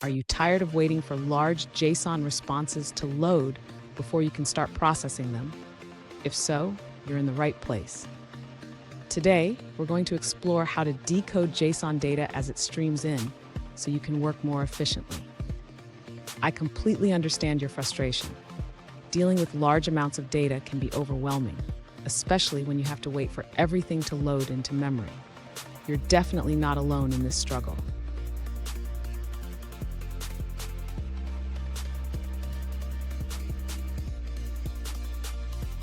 Are you tired of waiting for large JSON responses to load before you can start processing them? If so, you're in the right place. Today, we're going to explore how to decode JSON data as it streams in so you can work more efficiently. I completely understand your frustration. Dealing with large amounts of data can be overwhelming, especially when you have to wait for everything to load into memory. You're definitely not alone in this struggle.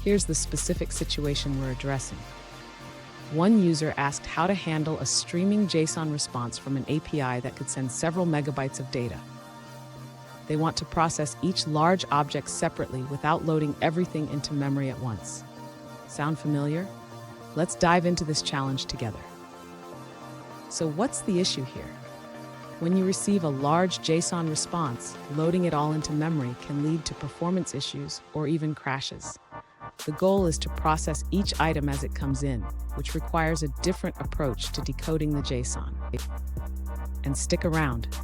Here's the specific situation we're addressing. One user asked how to handle a streaming JSON response from an API that could send several megabytes of data. They want to process each large object separately without loading everything into memory at once. Sound familiar? Let's dive into this challenge together. So what's the issue here? When you receive a large JSON response, loading it all into memory can lead to performance issues or even crashes. The goal is to process each item as it comes in, which requires a different approach to decoding the JSON. And stick around.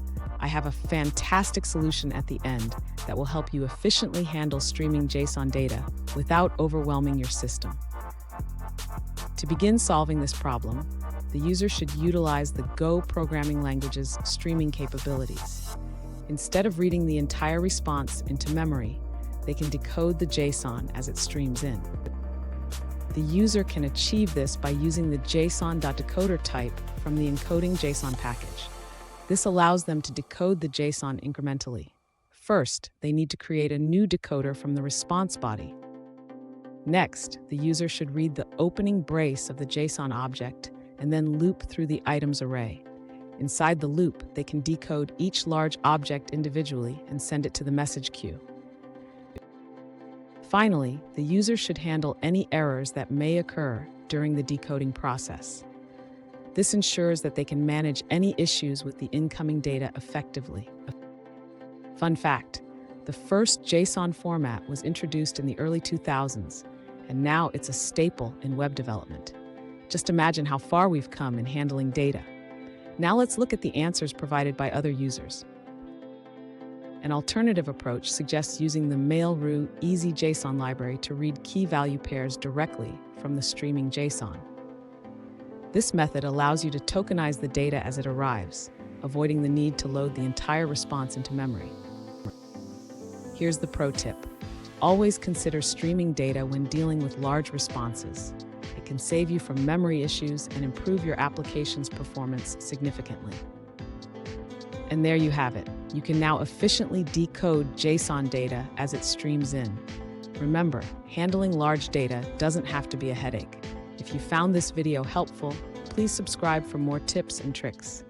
I have a fantastic solution at the end that will help you efficiently handle streaming JSON data without overwhelming your system. To begin solving this problem, the user should utilize the Go programming language's streaming capabilities. Instead of reading the entire response into memory, they can decode the JSON as it streams in. The user can achieve this by using the JSON.decoder type from the encoding JSON package. This allows them to decode the JSON incrementally. First, they need to create a new decoder from the response body. Next, the user should read the opening brace of the JSON object and then loop through the items array. Inside the loop, they can decode each large object individually and send it to the message queue. Finally, the user should handle any errors that may occur during the decoding process. This ensures that they can manage any issues with the incoming data effectively. Fun fact, the first JSON format was introduced in the early 2000s, and now it's a staple in web development. Just imagine how far we've come in handling data. Now let's look at the answers provided by other users. An alternative approach suggests using the Mail.ru Easy JSON library to read key value pairs directly from the streaming JSON. This method allows you to tokenize the data as it arrives, avoiding the need to load the entire response into memory. Here's the pro tip. Always consider streaming data when dealing with large responses. It can save you from memory issues and improve your application's performance significantly. And there you have it. You can now efficiently decode JSON data as it streams in. Remember, handling large data doesn't have to be a headache. If you found this video helpful, please subscribe for more tips and tricks.